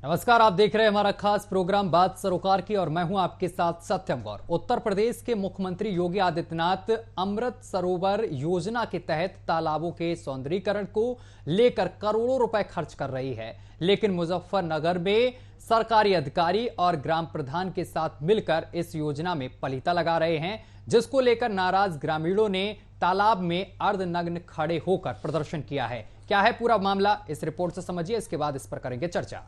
नमस्कार, आप देख रहे हैं हमारा खास प्रोग्राम बात सरोकार की और मैं हूं आपके साथ सत्यम गौर। उत्तर प्रदेश के मुख्यमंत्री योगी आदित्यनाथ अमृत सरोवर योजना के तहत तालाबों के सौंदर्यीकरण को लेकर करोड़ों रुपए खर्च कर रही है, लेकिन मुजफ्फरनगर में सरकारी अधिकारी और ग्राम प्रधान के साथ मिलकर इस योजना में पलीता लगा रहे हैं, जिसको लेकर नाराज ग्रामीणों ने तालाब में अर्धनग्न खड़े होकर प्रदर्शन किया है। क्या है पूरा मामला, इस रिपोर्ट से समझिए, इसके बाद इस पर करेंगे चर्चा।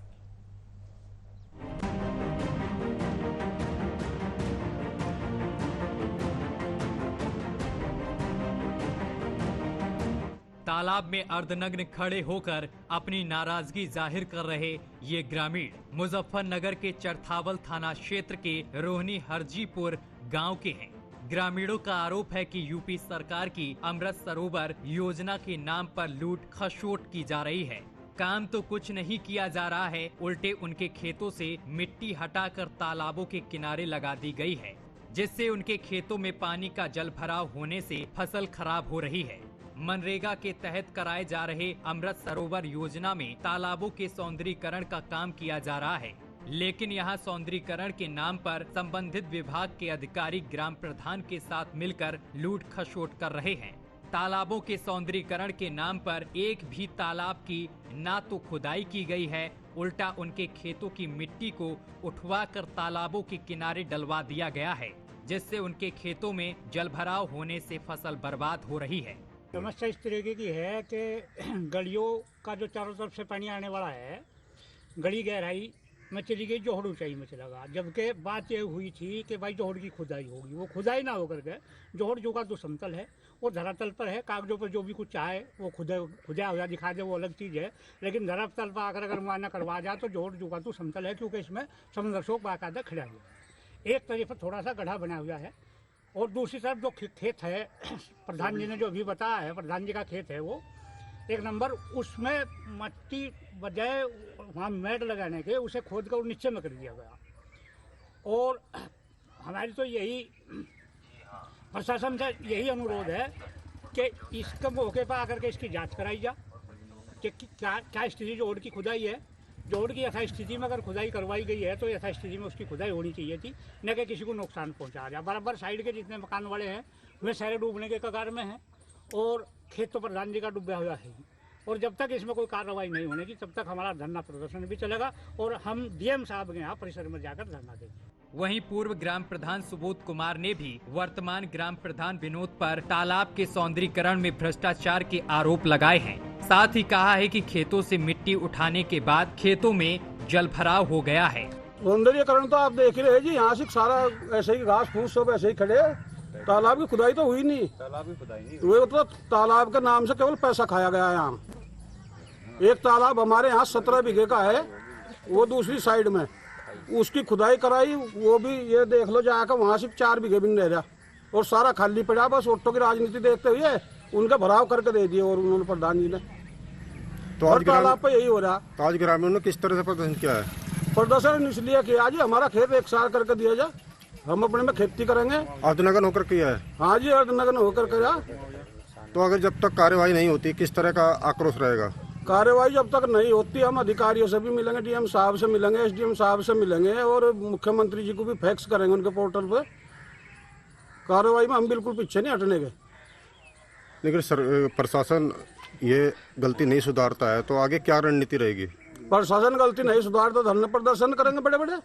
तालाब में अर्धनग्न खड़े होकर अपनी नाराजगी जाहिर कर रहे ये ग्रामीण मुजफ्फरनगर के चरथावल थाना क्षेत्र के रोहनी हरजीपुर गांव के हैं। ग्रामीणों का आरोप है कि यूपी सरकार की अमृत सरोवर योजना के नाम पर लूट खसोट की जा रही है। काम तो कुछ नहीं किया जा रहा है, उल्टे उनके खेतों से मिट्टी हटाकर तालाबों के किनारे लगा दी गई है, जिससे उनके खेतों में पानी का जल भराव होने से फसल खराब हो रही है। मनरेगा के तहत कराए जा रहे अमृत सरोवर योजना में तालाबों के सौंदर्यीकरण का काम किया जा रहा है, लेकिन यहाँ सौंदर्यीकरण के नाम पर संबंधित विभाग के अधिकारी ग्राम प्रधान के साथ मिलकर लूट खसोट कर रहे हैं। तालाबों के सौंदर्यीकरण के नाम पर एक भी तालाब की ना तो खुदाई की गई है, उल्टा उनके खेतों की मिट्टी को उठवाकर तालाबों के किनारे डलवा दिया गया है, जिससे उनके खेतों में जलभराव होने से फसल बर्बाद हो रही है। समस्या इस तरीके की है कि गलियों का जो चारों तरफ से पानी आने वाला है, गली गहराई में चली गई, जोहड़ ऊंचाई में चला गया। जबकि बात ये हुई थी कि भाई जोहड़ की खुदाई होगी, वो खुदाई ना होकर के जोहड़ जो का तो समतल है, वो धरातल पर है। कागजों पर जो भी कुछ चाहे वो खुदा हुआ दिखा दे, वो अलग चीज़ है, लेकिन धरातल पर आकर अगर मुआयना करवा जाए तो जोहड़ जो का तो समतल है, क्योंकि इसमें समंदरसों बाकायदा खड़ा हुआ। एक तरफ थोड़ा सा गड्ढा बना हुआ है और दूसरी तरफ जो खेत है, प्रधान जी ने जो अभी बताया है, प्रधान जी का खेत है वो एक नंबर, उसमें मट्टी बजाय वहाँ मैट लगाने के उसे खोद कर नीचे में कर दिया गया। और हमारी तो यही प्रशासन से यही अनुरोध है कि इसके मौके पर आकर के इसकी जांच कराई जाए कि क्या स्थिति जोड़ की खुदाई है। जोड़ की यथास्थिति में अगर खुदाई करवाई गई है तो यथास्थिति में उसकी खुदाई होनी चाहिए थी, न कि किसी को नुकसान पहुंचा जाए। बराबर साइड के जितने मकान वाले हैं वे सारे डूबने के कगार में हैं और खेत तो प्रधान जी का डूबा हुआ है। और जब तक इसमें कोई कार्रवाई नहीं होगी तब तक हमारा धरना प्रदर्शन भी चलेगा और हम डीएम साहब के यहाँ परिसर में जाकर धरना देंगे। वहीं पूर्व ग्राम प्रधान सुबोध कुमार ने भी वर्तमान ग्राम प्रधान विनोद पर तालाब के सौंदर्यीकरण में भ्रष्टाचार के आरोप लगाए हैं। साथ ही कहा है कि खेतों से मिट्टी उठाने के बाद खेतों में जल भराव हो गया है। सौंदर्यीकरण तो आप देख रहे हैं जी, यहाँ से सारा ऐसे ही घास फूस सब ऐसे ही खड़े। तालाब की खुदाई तो हुई नहीं, तालाब की खुदाई नहीं हुई, तो तालाब के नाम से केवल पैसा खाया गया है। यहाँ एक तालाब हमारे यहाँ 17 बीघे का है, वो दूसरी साइड में उसकी खुदाई कराई, वो भी ये देख लो जाकर वहाँ से 4 बीघे भी नहीं रह रहा और सारा खाली पड़ा। बस ऑटो की राजनीति देखते हुए उनका भराव करके दे दिए और उन्होंने प्रधान जी ने। तो आज तालाब पे यही हो रहा। तो आज ग्रामीणों ने किस तरह से प्रदर्शन किया है? प्रदर्शन इसलिए किया जी, हमारा खेत एक साल करके दिया जाए, हम अपने में खेती करेंगे। अर्धनग्न होकर किया है? हाँ जी, अर्धनग्न होकर किया। तो अगर जब तक कार्यवाही नहीं होती किस तरह का आक्रोश रहेगा? कार्यवाही जब तक नहीं होती हम अधिकारियों से भी मिलेंगे, डीएम साहब से मिलेंगे, एसडीएम साहब से मिलेंगे और मुख्यमंत्री जी को भी फैक्स करेंगे उनके पोर्टल पे। कार्रवाई में हम बिल्कुल पीछे नहीं हटने के। लेकिन प्रशासन ये गलती नहीं सुधारता है तो आगे क्या रणनीति रहेगी? प्रशासन गलती नहीं सुधारता तो धरना प्रदर्शन करेंगे बड़े बड़े।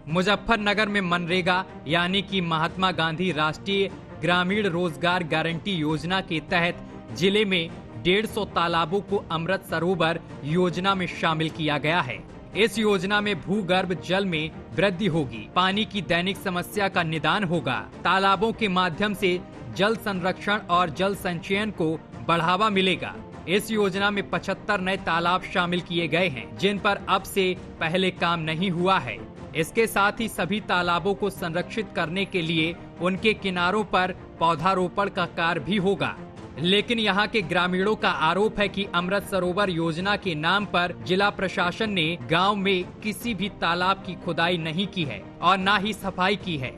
मुजफ्फरनगर में मनरेगा यानी कि महात्मा गांधी राष्ट्रीय ग्रामीण रोजगार गारंटी योजना के तहत जिले में 150 तालाबों को अमृत सरोवर योजना में शामिल किया गया है। इस योजना में भूगर्भ जल में वृद्धि होगी, पानी की दैनिक समस्या का निदान होगा, तालाबों के माध्यम से जल संरक्षण और जल संचयन को बढ़ावा मिलेगा। इस योजना में 75 नए तालाब शामिल किए गए हैं, जिन पर अब से पहले काम नहीं हुआ है। इसके साथ ही सभी तालाबों को संरक्षित करने के लिए उनके किनारों पर पौधारोपण का कार्य भी होगा। लेकिन यहाँ के ग्रामीणों का आरोप है कि अमृत सरोवर योजना के नाम पर जिला प्रशासन ने गांव में किसी भी तालाब की खुदाई नहीं की है और न ही सफाई की है,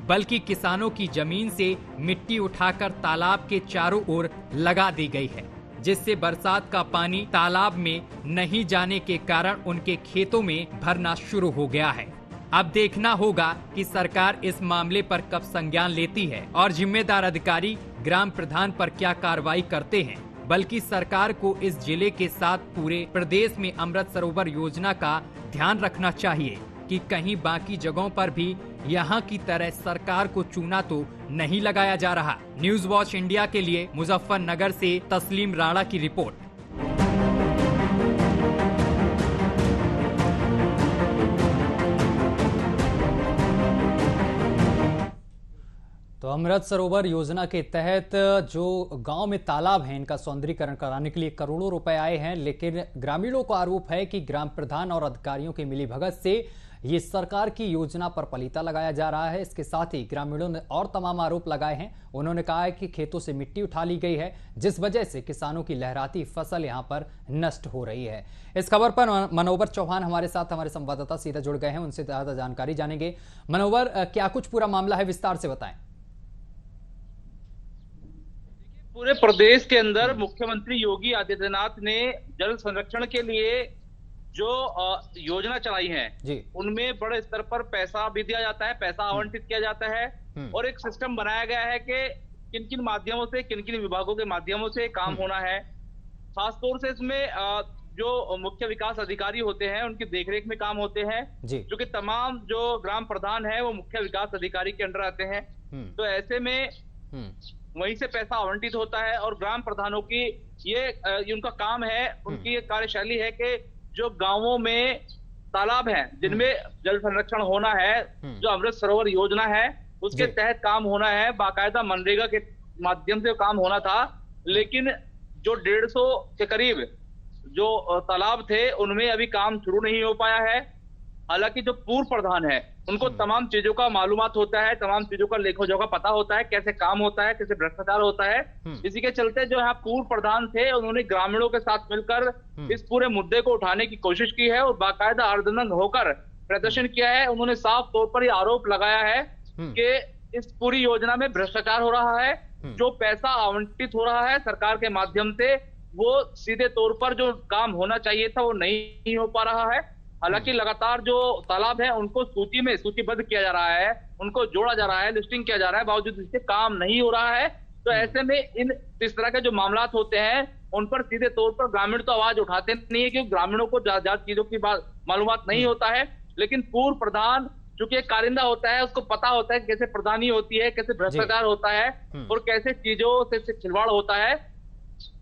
बल्कि किसानों की जमीन से मिट्टी उठाकर तालाब के चारों ओर लगा दी गई है। जिससे बरसात का पानी तालाब में नहीं जाने के कारण उनके खेतों में भरना शुरू हो गया है। अब देखना होगा कि सरकार इस मामले पर कब संज्ञान लेती है और जिम्मेदार अधिकारी ग्राम प्रधान पर क्या कार्रवाई करते हैं। बल्कि सरकार को इस जिले के साथ पूरे प्रदेश में अमृत सरोवर योजना का ध्यान रखना चाहिए कि कहीं बाकी जगहों पर भी यहाँ की तरह सरकार को चूना तो नहीं लगाया जा रहा। न्यूज वॉच इंडिया के लिए मुजफ्फरनगर से तस्लीम राणा की रिपोर्ट। तो अमृत सरोवर योजना के तहत जो गांव में तालाब हैं, इनका सौंदर्यीकरण कराने के लिए करोड़ों रुपए आए हैं, लेकिन ग्रामीणों का आरोप है कि ग्राम प्रधान और अधिकारियों की मिलीभगत से ये सरकार की योजना पर पलीता लगाया जा रहा है। इसके साथ ही ग्रामीणों ने और तमाम आरोप लगाए हैं। उन्होंने कहा है कि खेतों से मिट्टी उठा ली गई है, जिस वजह से किसानों की लहराती फसल यहां पर नष्ट हो रही है। इस खबर पर मनोवर चौहान हमारे साथ, हमारे संवाददाता सीधा जुड़ गए हैं, उनसे ज्यादा जानकारी जानेंगे। मनोवर, क्या कुछ पूरा मामला है, विस्तार से बताएं। पूरे प्रदेश के अंदर मुख्यमंत्री योगी आदित्यनाथ ने जल संरक्षण के लिए जो योजना चलाई है उनमें बड़े स्तर पर पैसा भी दिया जाता है, पैसा आवंटित किया जाता है और एक सिस्टम बनाया गया है कि किन किन माध्यमों से, किन किन विभागों के माध्यमों से काम होना है। खासतौर से इसमें जो मुख्य विकास अधिकारी होते हैं उनकी देखरेख में काम होते हैं, जो कि तमाम जो ग्राम प्रधान है वो मुख्य विकास अधिकारी के अंडर आते हैं। तो ऐसे में वहीं से पैसा आवंटित होता है और ग्राम प्रधानों की ये उनका काम है, उनकी ये कार्यशैली है कि जो गांवों में तालाब हैं जिनमें जल संरक्षण होना है, जो अमृत सरोवर योजना है उसके तहत काम होना है, बाकायदा मनरेगा के माध्यम से काम होना था, लेकिन जो 150 के करीब जो तालाब थे उनमें अभी काम शुरू नहीं हो पाया है। हालांकि जो पूर्व प्रधान है उनको तमाम चीजों का मालूमात होता है, तमाम चीजों का लेखोजोखा पता होता है, कैसे काम होता है, कैसे भ्रष्टाचार होता है। इसी के चलते जो यहाँ पूर्व प्रधान थे उन्होंने ग्रामीणों के साथ मिलकर इस पूरे मुद्दे को उठाने की कोशिश की है और बाकायदा अर्धनग्न होकर प्रदर्शन किया है। उन्होंने साफ तौर पर यह आरोप लगाया है कि इस पूरी योजना में भ्रष्टाचार हो रहा है, जो पैसा आवंटित हो रहा है सरकार के माध्यम से वो सीधे तौर पर जो काम होना चाहिए था वो नहीं हो पा रहा है। हालांकि लगातार जो तालाब है उनको सूची में सूचीबद्ध किया जा रहा है, उनको जोड़ा जा रहा है, लिस्टिंग किया जा रहा है, बावजूद इससे काम नहीं हो रहा है। तो ऐसे में इस तरह के जो मामलात होते हैं उन पर सीधे तौर पर ग्रामीण तो आवाज उठाते नहीं है, क्योंकि ग्रामीणों को ज्यादा चीजों की मालूमात नहीं होता है। लेकिन पूर्व प्रधान चूंकि एक कारिंदा होता है, उसको पता होता है कैसे प्रधानी होती है, कैसे भ्रष्टाचार होता है और कैसे चीजों से खिलवाड़ होता है।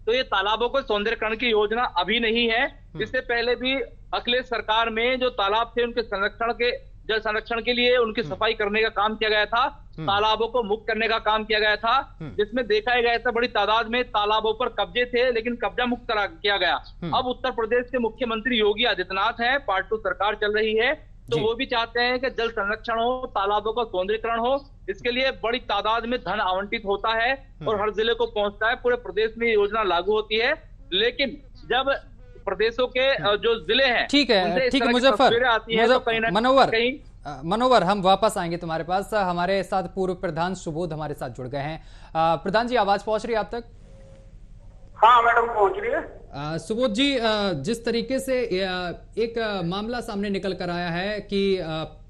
तो ये तालाबों को सौंदर्यकरण की योजना अभी नहीं है, इससे पहले भी अखिलेश सरकार में जो तालाब थे उनके संरक्षण के जल संरक्षण के लिए उनकी सफाई करने का काम किया गया था, तालाबों को मुक्त करने का काम किया गया था, जिसमें देखा गया था बड़ी तादाद में तालाबों पर कब्जे थे लेकिन कब्जा मुक्त किया गया। अब उत्तर प्रदेश के मुख्यमंत्री योगी आदित्यनाथ हैं, पार्ट 2 सरकार चल रही है, तो वो भी चाहते हैं कि जल संरक्षण हो, तालाबों का सौंदर्यीकरण हो। इसके लिए बड़ी तादाद में धन आवंटित होता है और हर जिले को पहुंचता है, पूरे प्रदेश में योजना लागू होती है। लेकिन जब प्रदेशों के जो जिले हैं, ठीक है मुजफ्फर, मनोवर हम वापस आएंगे तुम्हारे पास। हमारे साथ पूर्व प्रधान सुबोध हमारे साथ जुड़ गए हैं। प्रधान जी, आवाज पहुंच रही है आप तक? हाँ मैडम, पहुंच रही है। सुबोध जी, जिस तरीके से एक मामला सामने निकल कर आया है कि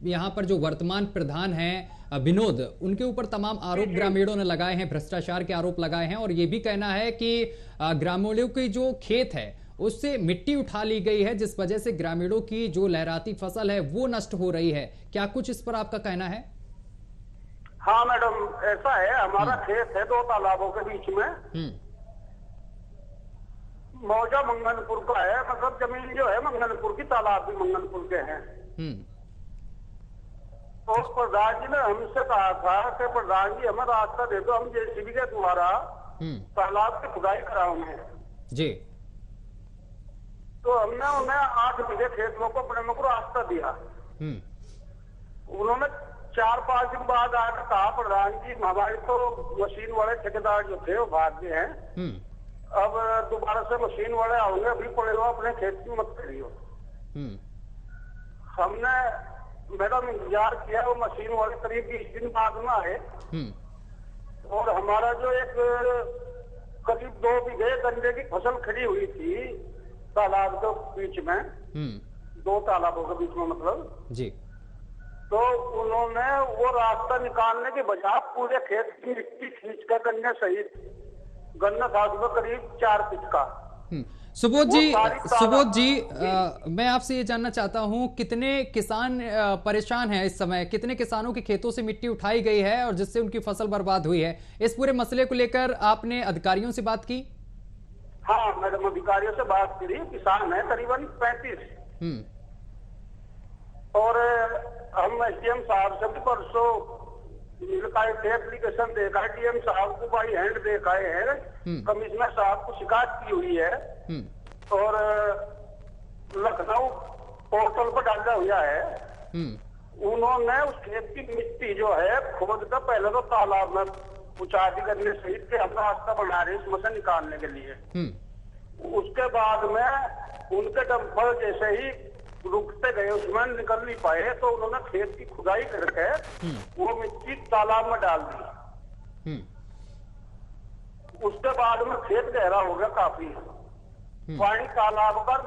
यहाँ पर जो वर्तमान प्रधान हैं विनोद, उनके ऊपर तमाम आरोप ग्रामीणों ने लगाए हैं, भ्रष्टाचार के आरोप लगाए हैं और ये भी कहना है कि ग्रामीणों की जो खेत है उससे मिट्टी उठा ली गई है, जिस वजह से ग्रामीणों की जो लहराती फसल है वो नष्ट हो रही है। क्या कुछ इस पर आपका कहना है? हाँ मैडम, ऐसा है, हमारा खेत है 2 तालाबों के बीच में, मौजा मंगनपुर का है, मतलब जमीन जो है मंगनपुर की, तालाब भी मंगनपुर के हैं। तो प्रधान जी ने हमसे कहा था कि प्रधान जी हमें रास्ता दे दो, हम जेसीबी के द्वारा तालाब की खुदाई कराओगे जी। तो हमने उन्हें 8 बीघे खेत में को अपने को रास्ता दिया। उन्होंने 4-5 दिन बाद आकर कहा, प्रधान जी हमारे तो मशीन वाले ठेकेदार जो थे वो भाग गए हैं, अब दोबारा से मशीन वाले आओगे, अभी पड़े हो अपने खेत की मत करियो। हमने मैडम इंतजार किया, वो मशीन वाले करीब 20 दिन बाद में आए और हमारा जो एक करीब 2 बीघे गन्ने की फसल खड़ी हुई थी तालाब के बीच में, 2 तालाबों के बीच में मतलब जी। तो उन्होंने वो रास्ता निकालने के बजाय पूरे खेत की मिट्टी खींच कर गन्ने सहित, गन्ना था उसमें करीब 4 फीट का। सुबोध जी, मैं आपसे ये जानना चाहता हूं, कितने किसान परेशान हैं इस समय? कितने किसानों के खेतों से मिट्टी उठाई गई है और जिससे उनकी फसल बर्बाद हुई है? इस पूरे मसले को लेकर आपने अधिकारियों से बात की? हाँ मैडम, अधिकारियों से बात करी। किसान है करीबन 35 और हम एसडीएम साहब से भी परसों मिलकर एप्लीकेशन देखा है, डीएम साहब को बाई हैंड देखाए हैं, कमिश्नर साहब को शिकायत की हुई है और लखनऊ पोर्टल पर डाला हुआ है। उन्होंने उस खेत की मिट्टी जो है खोद कर पहले तो तालाब में पुचादी करने सहित के हम रास्ता बना रहे उसमें से निकालने के लिए। उसके बाद में उनके डंपर जैसे ही रुकते गए उसमें निकल नहीं पाए तो उन्होंने खेत की खुदाई करके वो मिट्टी तालाब में डाल दी। उसके बाद में खेत गहरा हो गया काफी, पानी तालाब पर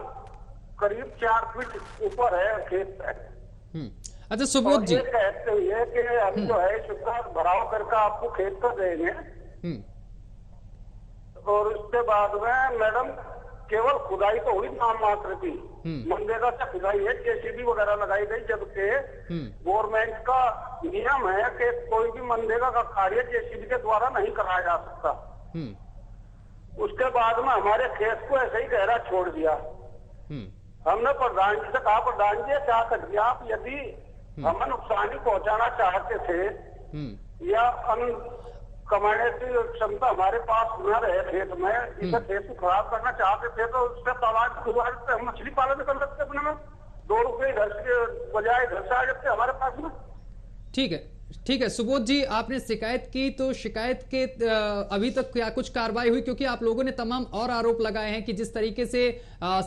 करीब 4 फीट ऊपर है खेत पे। अच्छा सुबोध जी, कहते हुए कि हम जो है इसका भराव करके आपको खेत को देंगे और उसके बाद में मैडम केवल खुदाई तो हुई नाम मात्र की, मनरेगा से खुदाई है, जेसीबी वगैरह लगाई गई, जबकि गवर्नमेंट का नियम है कि कोई भी मनरेगा का कार्य जेसीबी के द्वारा नहीं कराया जा सकता। उसके बाद में हमारे खेत को ऐसे ही गहरा छोड़ दिया। हमने प्रधान जी से कहा, प्रधान जी क्या कर दिया आप, यदि हमें नुकसानी पहुंचाना चाहते थे या कमाने की क्षमता हमारे पास न रहे खेत में, इसे खेत को खराब करना चाहते थे तो उससे तालाब खुदवा देते, हम मछली पालन कर सकते अपने में, 2 रुपये इधर के बजाय इधर से आ जाते हमारे पास में। ठीक है सुबोध जी, आपने शिकायत की तो शिकायत के अभी तक क्या कुछ कार्रवाई हुई? क्योंकि आप लोगों ने तमाम और आरोप लगाए हैं कि जिस तरीके से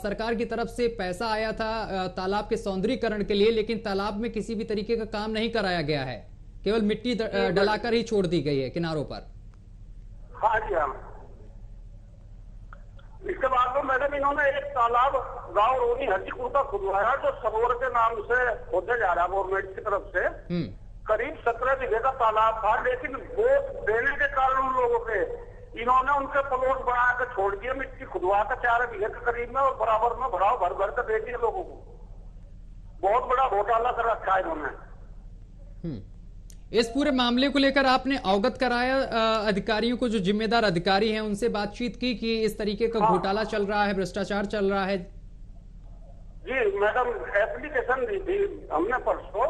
सरकार की तरफ से पैसा आया था तालाब के सौंदर्यीकरण के लिए, लेकिन तालाब में किसी भी तरीके का काम नहीं कराया गया है, केवल मिट्टी डलाकर ही छोड़ दी गई है किनारों पर। हाँ जी हाँ। इसके बाद में मैडम इन्होंने एक तालाब गांव रोनी हरजीपुर का खुदवाया जो सरोवर के नाम से होते जा रहा है गवर्नमेंट की तरफ से। करीब 17 बीघे का तालाब था, लेकिन वो देने के कारण उन लोगों के इन्होंने उनके प्लॉट बना के छोड़ दिए, मिट्टी खुदवा कर 4 बीघे के करीब में और बराबर में भराव भर भर कर दे दिए लोगों को। बहुत बड़ा घोटाला कर रखा है इन्होंने। इस पूरे मामले को लेकर आपने अवगत कराया अधिकारियों को, जो जिम्मेदार अधिकारी हैं उनसे बातचीत की कि इस तरीके का घोटाला चल रहा है, भ्रष्टाचार चल रहा है? जी मैडम, एप्लीकेशन दी थी हमने परसों,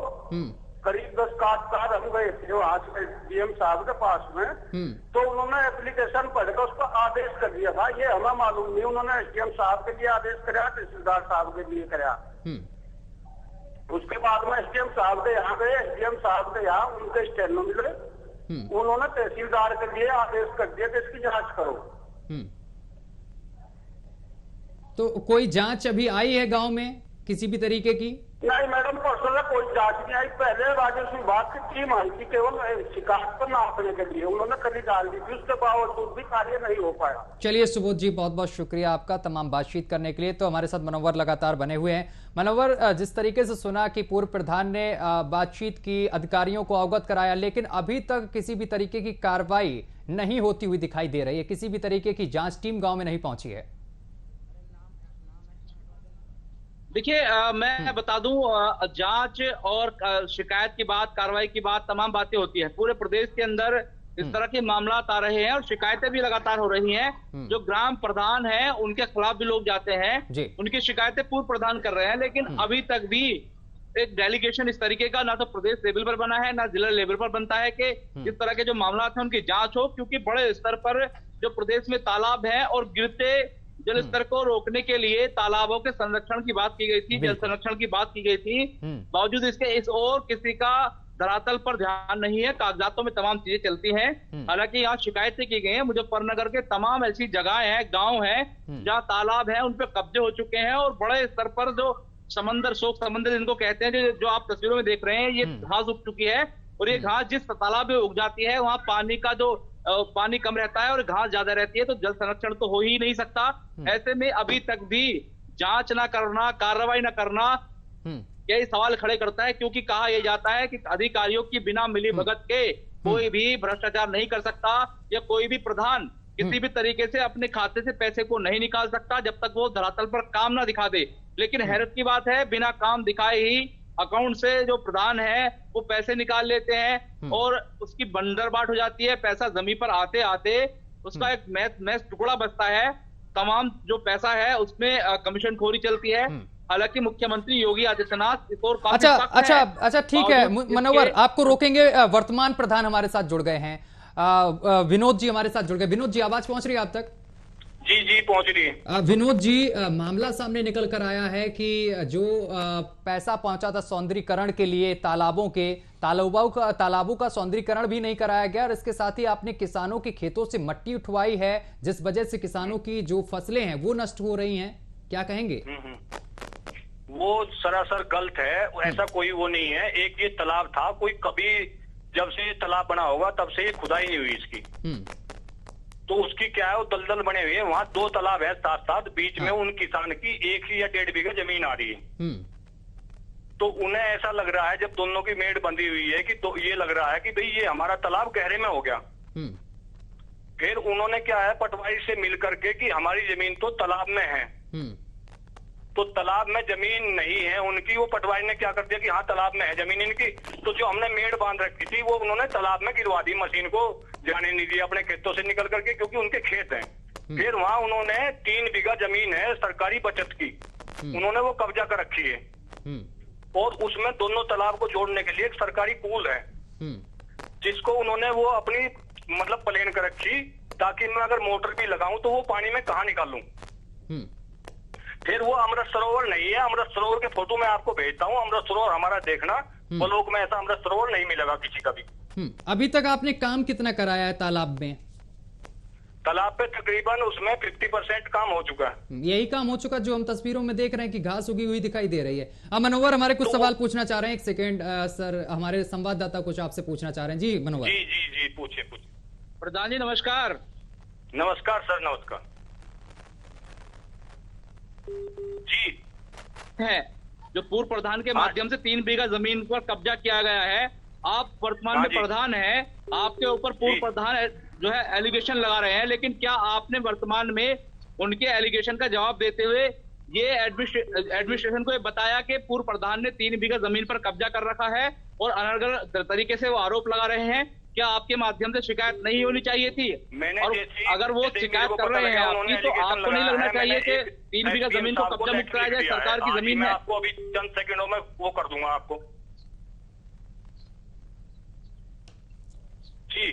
करीब 10 काश्तकार हम गए थे वहां से डीएम साहब के पास में, तो उन्होंने एप्लीकेशन पढ़कर उसका आदेश कर दिया था। ये हमें मालूम नहीं, उन्होंने एसडीएम साहब के लिए आदेश कराया, तहसीलदार साहब के लिए कराया। उसके बाद में एसडीएम साहब के यहाँ गए, एसडीएम साहब के यहाँ उनके स्टेनो मिले, उन्होंने तहसीलदार के लिए आदेश कर दिया कि इसकी जांच करो। तो कोई जांच अभी आई है गांव में किसी भी तरीके की? नहीं मैडम, परसों कोई जांच नहीं आई। पहले राजस्व विभाग की टीम आई थी केवल शिकायत पर नापने के लिए, उन्होंने कभी डाल दी थी, उसके बावजूद भी कार्य नहीं हो पाया। चलिए सुबोध जी, बहुत बहुत शुक्रिया आपका तमाम बातचीत करने के लिए। तो हमारे साथ मनोवर लगातार बने हुए हैं। मनोवर, जिस तरीके से सुना कि पूर्व प्रधान ने बातचीत की, अधिकारियों को अवगत कराया, लेकिन अभी तक किसी भी तरीके की कार्रवाई नहीं होती हुई दिखाई दे रही है, किसी भी तरीके की जांच टीम गांव में नहीं पहुंची है। देखिए मैं बता दूं, जांच और शिकायत की बात, कार्रवाई की बात, तमाम बातें होती है। पूरे प्रदेश के अंदर इस तरह के मामला आ रहे हैं और शिकायतें भी लगातार हो रही हैं। जो ग्राम प्रधान हैं उनके खिलाफ भी लोग जाते हैं, उनकी शिकायतें पूर्व प्रधान कर रहे हैं, लेकिन अभी तक भी एक डेलीगेशन इस तरीके का ना तो प्रदेश लेवल पर बना है ना जिला लेवल पर बनता है कि इस तरह के जो मामला हैं उनकी जांच हो। क्योंकि बड़े स्तर पर जो प्रदेश में तालाब है और गिरते जल स्तर को रोकने के लिए तालाबों के संरक्षण की बात की गई थी, जल संरक्षण की बात की गई थी, बावजूद इसके इस ओर किसी का धरातल पर ध्यान नहीं है। कागजातों में तमाम चीजें चलती हैं। हालांकि यहाँ शिकायतें की गई हैं। मुजफ्फरनगर के तमाम ऐसी जगह हैं, गांव हैं जहाँ तालाब है, उन पे कब्जे हो चुके हैं और बड़े स्तर पर जो समंदर, शोक समंदर जिनको कहते हैं, जो आप तस्वीरों में देख रहे हैं, ये घास उग चुकी है और ये घास जिस तालाब में उग जाती है वहां पानी का जो पानी कम रहता है और घास ज्यादा रहती है, तो जल संरक्षण तो हो ही नहीं सकता। ऐसे में अभी तक भी जांच ना करना, कार्रवाई ना करना, यही सवाल खड़े करता है, क्योंकि कहा यह जाता है कि अधिकारियों की बिना मिली भगत के कोई भी भ्रष्टाचार नहीं कर सकता, या कोई भी प्रधान किसी भी तरीके से अपने खाते से पैसे को नहीं निकाल सकता जब तक वो धरातल पर काम ना दिखा दे। लेकिन हैरत की बात है, बिना काम दिखाए ही अकाउंट से जो प्रधान है वो पैसे निकाल लेते हैं और उसकी बंदरबाट हो जाती है। पैसा जमीन पर आते आते उसका एक मैच टुकड़ा बचता है, तमाम जो पैसा है उसमें कमीशन खोरी चलती है। हालांकि मुख्यमंत्री योगी आदित्यनाथ इस ओर काफी सख्त हैं। अच्छा ठीक है मनोवर, आपको रोकेंगे। वर्तमान प्रधान हमारे साथ जुड़ गए हैं, विनोद जी हमारे साथ जुड़ गए। विनोद जी, आवाज पहुंच रही है आप तक? जी पहुंच रही है। विनोद जी, मामला सामने निकल कर आया है कि जो पैसा पहुंचा था सौंदर्यीकरण के लिए तालाबों का सौंदर्यीकरण भी नहीं कराया गया, और इसके साथ ही आपने किसानों के खेतों से मट्टी उठवाई है, जिस वजह से किसानों की जो फसलें हैं वो नष्ट हो रही हैं। क्या कहेंगे? वो सरासर गलत है, ऐसा कोई वो नहीं है। एक ये तालाब था, कोई कभी जब से ये तालाब बना होगा तब से ये खुदाई नहीं हुई इसकी। तो उसकी क्या है, वो दलदल बने हुए हैं, वहां 2 तालाब है साथ साथ, बीच में उन किसान की 1 या 1.5 बीघा जमीन आ रही है। तो उन्हें ऐसा लग रहा है, जब दोनों की मेड़ बंधी हुई है, कि तो ये लग रहा है कि भाई ये हमारा तालाब गहरे में हो गया। फिर उन्होंने क्या है, पटवारी से मिल करके कि हमारी जमीन तो तालाब में है, तो तालाब में जमीन नहीं है उनकी। वो पटवारी ने क्या कर दिया कि हाँ तालाब में है जमीन इनकी, तो जो हमने मेड़ बांध रखी थी वो उन्होंने तालाब में गिरवा दी, मशीन को जाने नहीं दिया अपने खेतों से निकल करके, क्योंकि उनके खेत हैं। फिर वहां उन्होंने 3 बीघा जमीन है सरकारी बचत की, उन्होंने वो कब्जा कर रखी है, और उसमें दोनों तालाब को जोड़ने के लिए एक सरकारी पुल है, जिसको उन्होंने वो अपनी मतलब प्लेन कर रखी, ताकि मैं अगर मोटर भी लगाऊं तो वो पानी में कहाँ निकालूं। फिर वो अमृत सरोवर नहीं है, अमृत सरोवर के फोटो मैं आपको भेजता हूँ। अमृत सरोवर हमारा देखना, ब्लॉक में ऐसा अमृत सरोवर नहीं मिलेगा किसी का भी। अभी तक आपने काम कितना कराया है तालाब में? तालाब पे तकरीबन उसमें 50% काम हो चुका है। यही काम हो चुका जो हम तस्वीरों में देख रहे हैं कि घास उगी हुई दिखाई दे रही है। अब मनोवर हमारे कुछ सवाल पूछना चाह रहे हैं, 1 सेकेंड सर, हमारे संवाददाता कुछ आपसे पूछना चाह रहे हैं। जी मनोवर। जी पूछिए। प्रधान जी नमस्कार। नमस्कार सर, नमस्कार जी। है जो पूर्व प्रधान के माध्यम से 3 बीघा जमीन पर कब्जा किया गया है, आप वर्तमान में प्रधान हैं, आपके ऊपर पूर्व प्रधान जो है एलिगेशन लगा रहे हैं, लेकिन क्या आपने वर्तमान में उनके एलिगेशन का जवाब देते हुए ये एडमिनिस्ट्रेशन को ये बताया कि पूर्व प्रधान ने 3 बीघा जमीन पर कब्जा कर रखा है और अनर्गल तरीके से वो आरोप लगा रहे हैं? क्या आपके माध्यम से शिकायत नहीं होनी चाहिए थी? और अगर वो शिकायत कर रहे हैं आपकी, तो आपको नहीं लगना चाहिए कि 3 बीघा जमीन को कब्जा मुक्त कराया जाए, सरकार की जमीन है। आपको अभी चंद सेकंडों में वो कर दूंगा आपको जी।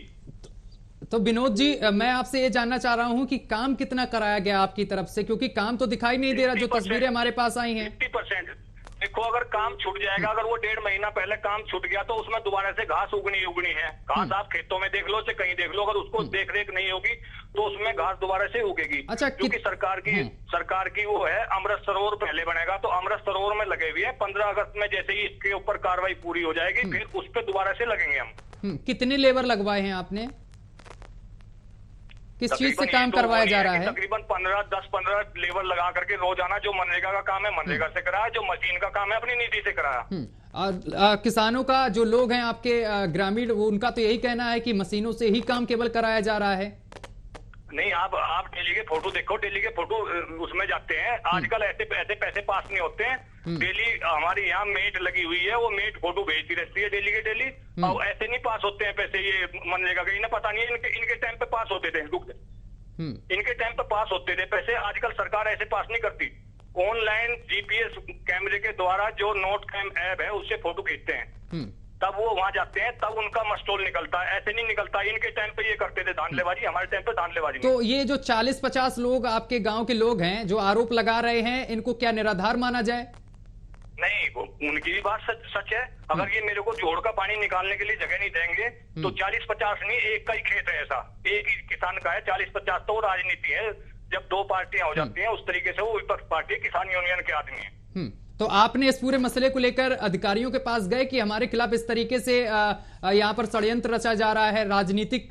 तो विनोद जी, मैं आपसे ये जानना चाह रहा हूं कि काम कितना कराया गया आपकी तरफ से, क्योंकि काम तो दिखाई नहीं दे रहा जो तस्वीरें हमारे पास आई हैं। 50%। देखो, अगर काम छूट जाएगा, अगर वो 1.5 महीना पहले काम छूट गया तो उसमें दोबारा से घास उगनी है। घास आप खेतों में देख लो, से कहीं देख लो, अगर उसको देख रेख नहीं होगी तो उसमें घास दोबारा से उगेगी। अच्छा, क्योंकि सरकार की वो है, अमृत सरोवर पहले बनेगा, तो अमृत सरोवर में लगे हुए हैं। 15 अगस्त में जैसे ही इसके ऊपर कार्रवाई पूरी हो जाएगी, फिर उस पर दोबारा से लगेंगे हम। कितने लेबर लगवाए हैं आपने? किस चीज से काम करवाया जा रहा है? तकरीबन 10-15 लेबर लगा करके रोजाना, जो मनरेगा का काम है मनरेगा से कराया, जो मशीन का काम है अपनी निधि से कराया। और किसानों का जो लोग हैं आपके ग्रामीण, उनका तो यही कहना है कि मशीनों से ही काम केवल कराया जा रहा है। नहीं, आप डेली के फोटो देखो, डेली के फोटो उसमें जाते हैं। आजकल ऐसे पैसे पास नहीं होते हैं। डेली हमारी यहाँ मेट लगी हुई है, वो मेट फोटो भेजती रहती है डेली के डेली, और ऐसे नहीं पास होते हैं पैसे। ये मनरेगा का इन्हें पता नहीं है, इनके टाइम पे पास होते थे, इनके टाइम पे पास होते थे पैसे। आजकल सरकार ऐसे पास नहीं करती। ऑनलाइन जीपीएस कैमरे के द्वारा जो नोट कैम ऐप है उससे फोटो खींचते हैं, तब वो वहां जाते हैं, तब उनका मस्टोल निकलता है। ऐसे नहीं निकलता। इनके टाइम पे ये करते थे धांधलेबाजी, हमारे टाइम पे धांधलेबाजी। तो ये जो 40-50 लोग आपके गांव के लोग हैं जो आरोप लगा रहे हैं, इनको क्या निराधार माना जाए? नहीं, उनकी भी बात सच है। अगर ये मेरे को जोड़ का पानी निकालने के लिए जगह नहीं देंगे तो 40-50 नहीं, एक का ही खेत है, ऐसा एक ही किसान का है। 40-50 तो राजनीति है। जब 2 पार्टियां हो जाती हैं उस तरीके से, वो विपक्ष पार्टी किसान यूनियन के आदमी है। तो आपने इस पूरे मसले को लेकर अधिकारियों के पास गए कि हमारे खिलाफ इस तरीके से यहाँ पर षड्यंत्र रचा जा रहा है राजनीतिक?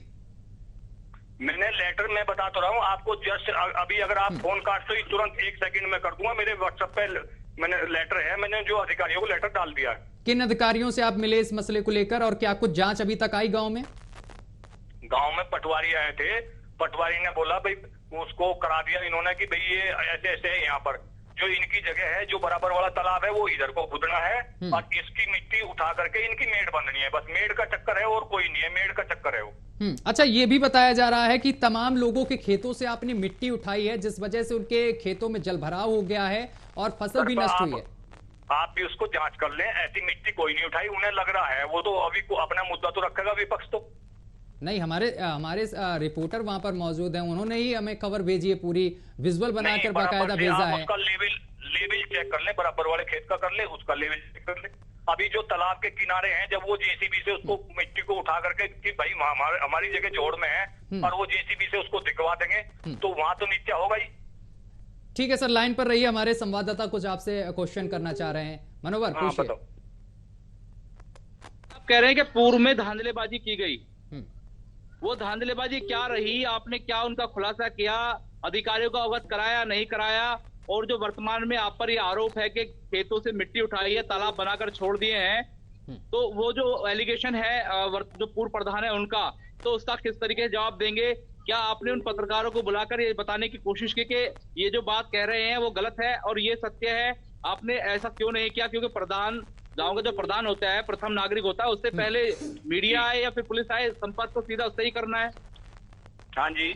मैंने लेटर में बता तो रहा हूँ आपको, जस्ट अभी अगर आप फोन काटते हो तुरंत 1 सेकंड में कर दूंगा। मेरे व्हाट्सएप पे मैंने लेटर है, मैंने जो अधिकारियों को लेटर डाल दिया है। किन अधिकारियों से आप मिले इस मसले को लेकर, और क्या कुछ जांच अभी तक आई गांव में? गांव में पटवारी आए थे, पटवारी ने बोला भाई उसको करा दिया इन्होंने कि भाई ये ऐसे ऐसे है, यहाँ पर जो इनकी जगह है, जो बराबर वाला तालाब है वो इधर को खुदना है और इसकी मिट्टी उठा करके इनकी मेड़ बननी है। बस मेड़ का चक्कर है और कोई नहीं है, मेड़ का चक्कर है वो। अच्छा, ये भी बताया जा रहा है कि तमाम लोगों के खेतों से आपने मिट्टी उठाई है, जिस वजह से उनके खेतों में जलभराव हो गया है और फसल भी नष्ट हुई है। आप भी उसको जांच कर लें, ऐसी मिट्टी कोई नहीं उठाई, उन्हें लग रहा है। वो तो अभी अपना मुद्दा तो रखेगा विपक्ष तो नहीं। हमारे रिपोर्टर वहां पर मौजूद हैं, उन्होंने ही हमें खबर भेजी है, पूरी विजुअल बनाकर बाकायदा भेजा है। उसका लेवल चेक कर ले, बराबर वाले खेत का कर ले, उसका लेवल चेक कर ले। अभी जो तालाब के किनारे हैं, जब वो जेसीबी से उसको मिट्टी को उठा करके कि भाई हमारी जगह जोड़ में है और वो जेसीबी से उसको दिखवा देंगे तो वहां तो नीचे होगा ही। ठीक है सर, लाइन पर रहिए, हमारे संवाददाता कुछ आपसे क्वेश्चन करना चाह रहे हैं। मनोहर, पूछिए। आप कह रहे हैं कि पूर्व में धांधलेबाजी की गई, वो धांधलेबाजी क्या रही, आपने क्या उनका खुलासा किया, अधिकारियों को अवगत कराया नहीं कराया, और जो वर्तमान में आप पर ये आरोप है कि खेतों से मिट्टी उठाई है, तालाब बनाकर छोड़ दिए हैं, तो वो जो एलिगेशन है जो पूर्व प्रधान है उनका, तो उसका किस तरीके से जवाब देंगे? क्या आपने उन पत्रकारों को बुलाकर ये बताने की कोशिश की कि ये जो बात कह रहे हैं वो गलत है और ये सत्य है? आपने ऐसा क्यों नहीं किया? क्योंकि प्रधान, गांव का जो प्रधान होता है, प्रथम नागरिक होता है, उससे पहले मीडिया आए या फिर पुलिस आए, संपर्क तो सीधा उससे ही करना है। हाँ जी,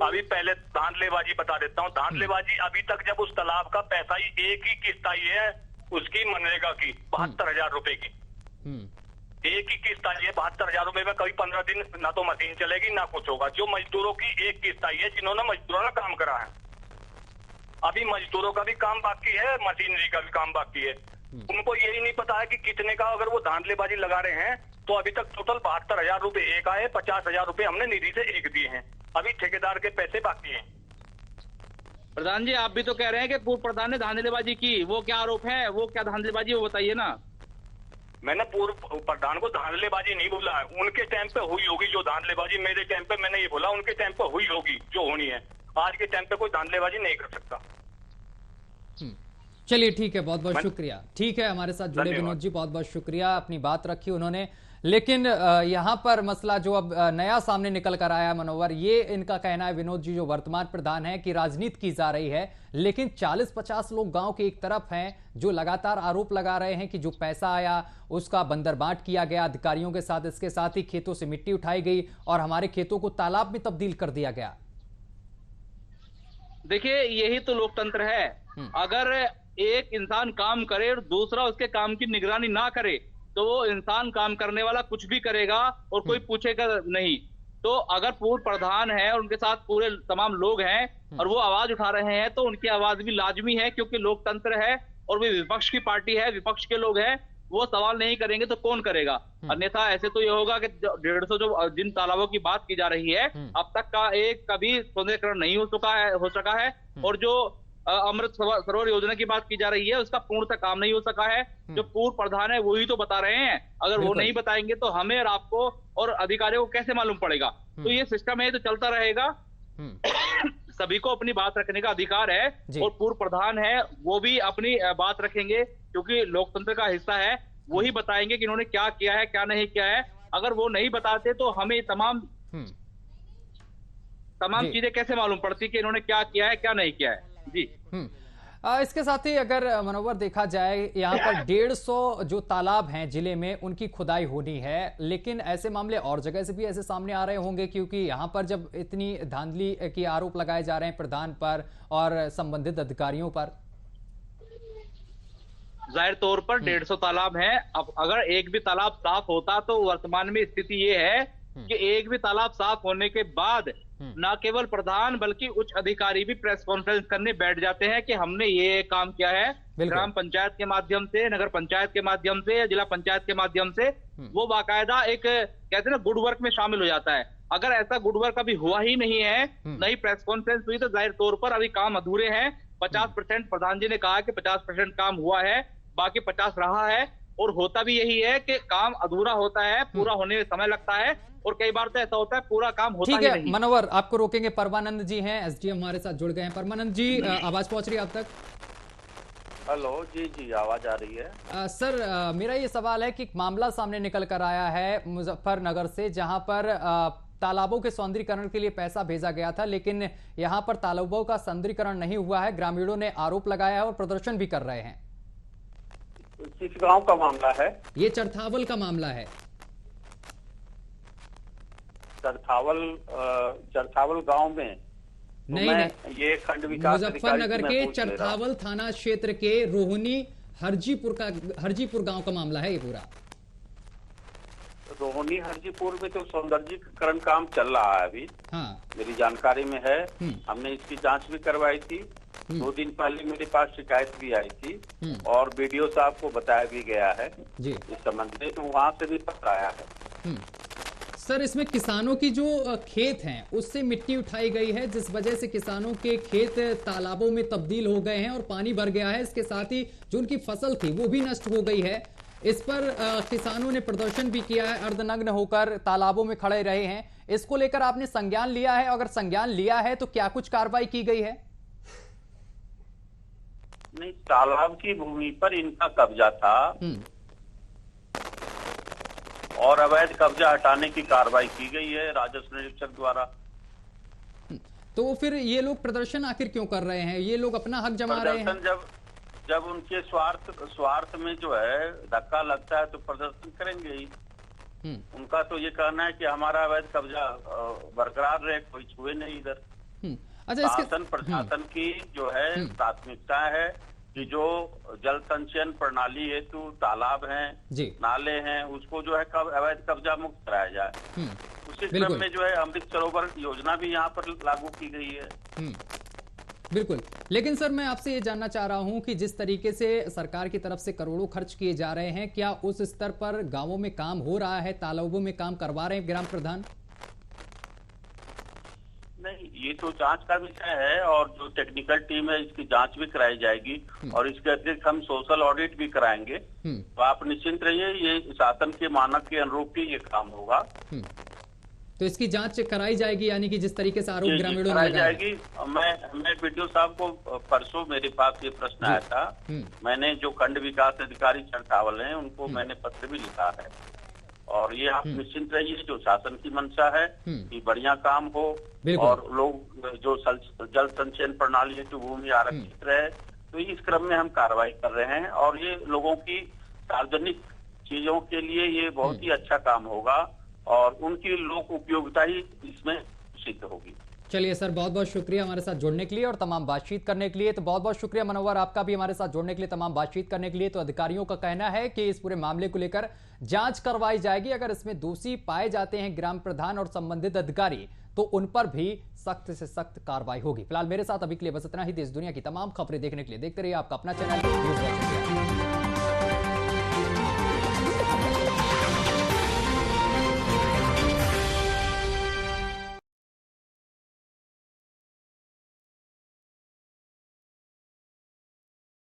अभी पहले धांधलेबाजी बता देता हूँ। धांधलेबाजी अभी तक जब उस तालाब का पैसा ही एक ही किस्त आई है उसकी, मनरेगा की 72,000 रुपए की एक ही किस्त आई है। 72,000 रुपए में कभी 15 दिन ना तो मशीन चलेगी ना कुछ होगा। जो मजदूरों की एक किस्त आई है, जिन्होंने मजदूरों ने काम करा है, अभी मजदूरों का भी काम बाकी है, मशीनरी का भी काम बाकी है। उनको यही नहीं पता है कि कितने का, अगर वो धांधलेबाजी लगा रहे हैं तो अभी तक टोटल 72,000 रुपए एक आए, 50,000 रुपए हमने निधि से एक दिए हैं, अभी ठेकेदार के पैसे बाकी हैं। प्रधान जी, आप भी तो कह रहे हैं कि पूर्व प्रधान ने धांधलेबाजी की, वो क्या आरोप है, वो क्या धांधलेबाजी, वो बताइए ना। मैंने पूर्व प्रधान को धांधलेबाजी नहीं बोला है, उनके टाइम पे हुई होगी जो धांधलेबाजी। मेरे टाइम पे मैंने ये बोला उनके टाइम पे हुई होगी जो होनी है, आज के टाइम पे कोई धांधलेबाजी नहीं कर सकता। चलिए ठीक है, बहुत बहुत शुक्रिया। ठीक है, हमारे साथ जुड़े विनोद जी, बहुत बहुत शुक्रिया, अपनी बात रखी उन्होंने। लेकिन यहाँ पर मसला जो अब नया सामने निकल कर आया मनोहर, ये इनका कहना है, विनोद जी जो वर्तमान प्रधान है, कि राजनीति की जा रही है, लेकिन 40-50 लोग गांव के एक तरफ हैं जो लगातार आरोप लगा रहे हैं कि जो पैसा आया उसका बंदरबाट किया गया अधिकारियों के साथ, इसके साथ ही खेतों से मिट्टी उठाई गई और हमारे खेतों को तालाब में तब्दील कर दिया गया। देखिए, यही तो लोकतंत्र है। अगर एक इंसान काम करे और दूसरा उसके काम की निगरानी ना करे तो वो इंसान काम करने वाला कुछ भी करेगा और कोई पूछेगा नहीं। तो अगर पूर्व प्रधान है और उनके साथ पूरे तमाम लोग हैं और वो आवाज उठा रहे हैं तो उनकी आवाज भी लाजमी है, क्योंकि लोकतंत्र है और वे विपक्ष की पार्टी है, विपक्ष के लोग हैं, वो सवाल नहीं करेंगे तो कौन करेगा? अन्यथा ऐसे तो ये होगा कि 150 जो जिन तालाबों की बात की जा रही है अब तक का एक कभी सौंदर्यीकरण नहीं हो सका है और जो अमृत सरोवर योजना की बात की जा रही है उसका पूर्णतः काम नहीं हो सका है। जो पूर्व प्रधान है वही तो बता रहे हैं, अगर वो नहीं बताएंगे तो हमें और आपको और अधिकारियों को कैसे मालूम पड़ेगा? तो ये सिस्टम है तो चलता रहेगा। सभी को अपनी बात रखने का अधिकार है और पूर्व प्रधान है वो भी अपनी बात रखेंगे, क्योंकि लोकतंत्र का हिस्सा है। वही बताएंगे कि इन्होंने क्या किया है क्या नहीं किया है। अगर वो नहीं बताते तो हमें तमाम चीजें कैसे मालूम पड़ती कि इन्होंने क्या किया है क्या नहीं किया है। जी इसके साथ ही अगर मनोहर देखा जाए, यहाँ पर 150 जो तालाब हैं जिले में उनकी खुदाई होनी है, लेकिन ऐसे मामले और जगह से भी ऐसे सामने आ रहे होंगे, क्योंकि यहाँ पर जब इतनी धांधली के आरोप लगाए जा रहे हैं प्रधान पर और संबंधित अधिकारियों पर। जाहिर तौर पर 150 तालाब हैं। अब अगर एक भी तालाब साफ होता तो वर्तमान में स्थिति ये है कि एक भी तालाब साफ होने के बाद न केवल प्रधान बल्कि उच्च अधिकारी भी प्रेस कॉन्फ्रेंस करने बैठ जाते हैं कि हमने ये काम किया है, ग्राम पंचायत के माध्यम से, नगर पंचायत के माध्यम से या जिला पंचायत के माध्यम से। वो बाकायदा एक कहते हैं ना गुड वर्क में शामिल हो जाता है। अगर ऐसा गुड वर्क अभी हुआ ही नहीं है, नहीं प्रेस कॉन्फ्रेंस हुई, तो जाहिर तौर पर अभी काम अधूरे हैं। 50% प्रधान जी ने कहा कि 50% काम हुआ है, बाकी 50 रहा है। और होता भी यही है कि काम अधूरा होता है, पूरा होने में समय लगता है, और कई बार तो ऐसा होता है पूरा काम होता ही नहीं। ठीक है मनोवर, आपको रोकेंगे। परमानंद जी हैं, एसडीएम हमारे साथ जुड़ गए हैं। परमानंद जी, आवाज पहुंच रही है आप तक? हेलो, जी आवाज आ रही है। सर, मेरा ये सवाल है कि एक मामला सामने निकल कर आया है मुजफ्फरनगर से, जहां पर तालाबों के सौंदर्यीकरण के लिए पैसा भेजा गया था, लेकिन यहां पर तालाबों का सौंदर्यीकरण नहीं हुआ है। ग्रामीणों ने आरोप लगाया है और प्रदर्शन भी कर रहे हैं। किस गांव का मामला है? ये चरथावल का मामला है। चरथावल गांव में? नहीं, ये खंड विकास मुजफ्फरनगर के चरथावल थाना क्षेत्र के रोहिणी हरजीपुर गांव का मामला है ये पूरा। रोहिणी हरजीपुर में तो सौंदर्यीकरण काम चल रहा है अभी। हाँ, मेरी जानकारी में है। हमने इसकी जांच भी करवाई थी। 2 दिन पहले मेरे पास शिकायत भी आई थी और बीडीओ साहब को बताया भी गया है जी इस संबंध में, तो वहाँ से भी पत्र आया है। सर, इसमें किसानों की जो खेत हैं उससे मिट्टी उठाई गई है, जिस वजह से किसानों के खेत तालाबों में तब्दील हो गए हैं और पानी भर गया है। इसके साथ ही जो उनकी फसल थी वो भी नष्ट हो गई है। इस पर किसानों ने प्रदर्शन भी किया है, अर्धनग्न होकर तालाबों में खड़े रहे हैं। इसको लेकर आपने संज्ञान लिया है? अगर संज्ञान लिया है तो क्या कुछ कार्रवाई की गई है? नहीं, तालाब की भूमि पर इनका कब्जा था और अवैध कब्जा हटाने की कार्रवाई की गई है राजस्व निरीक्षक द्वारा। तो फिर ये लोग प्रदर्शन आखिर क्यों कर रहे हैं? ये लोग अपना हक जमा रहे हैं। जब उनके स्वार्थ में जो है धक्का लगता है तो प्रदर्शन करेंगे ही। उनका तो ये कहना है कि हमारा अवैध कब्जा बरकरार रहे, कोई छुए नहीं इधर। अच्छा, शासन प्रशासन की जो है प्राथमिकता है कि जो जल संचयन प्रणाली हेतु तालाब हैं, नाले हैं, उसको जो है अवैध कब्जा मुक्त कराया जाए। उसी क्रम में जो है अमृत सरोवर योजना भी यहाँ पर लागू की गई है। बिल्कुल, लेकिन सर मैं आपसे ये जानना चाह रहा हूँ कि जिस तरीके से सरकार की तरफ से करोड़ों खर्च किए जा रहे हैं, क्या उस स्तर पर गांवों में काम हो रहा है? तालाबों में काम करवा रहे हैं ग्राम प्रधान? नहीं, ये तो जांच का विषय है और जो टेक्निकल टीम है इसकी जांच भी कराई जाएगी और इसके अतिरिक्त हम सोशल ऑडिट भी कराएंगे। तो आप निश्चिंत रहिए, ये शासन के मानक के अनुरूप ही ये काम होगा। तो इसकी जांच कराई जाएगी, यानी कि जिस तरीके से आरोप ग्रामीणों ने लगाया जाएगी। मैं वीडियो साहब को परसों मेरे पास ये प्रश्न आया था। मैंने जो खंड विकास अधिकारी चरथावल हैं उनको मैंने पत्र भी लिखा है और ये आप निश्चिंत रहिए, जो शासन की मंशा है कि बढ़िया काम हो और लोग जो जल संचयन प्रणाली हेतु भूमि आरक्षित रहे, तो इस क्रम में हम कार्रवाई कर रहे हैं और ये लोगों की सार्वजनिक चीजों के लिए ये बहुत ही अच्छा काम होगा और उनकी लोक उपयोगिता ही इसमें सिद्ध होगी। चलिए सर, बहुत बहुत शुक्रिया हमारे साथ जुड़ने के लिए और तमाम बातचीत करने के लिए। तो बहुत बहुत शुक्रिया मनोवर आपका भी हमारे साथ जुड़ने के लिए, तमाम बातचीत करने के लिए। तो अधिकारियों का कहना है कि इस पूरे मामले को लेकर जांच करवाई जाएगी। अगर इसमें दोषी पाए जाते हैं ग्राम प्रधान और संबंधित अधिकारी तो उन पर भी सख्त से सख्त कार्रवाई होगी। फिलहाल मेरे साथ अभी के लिए बस इतना ही। देश दुनिया की तमाम खबरें देखने के लिए देखते रहिए आपका अपना चैनल न्यूज़ वॉच।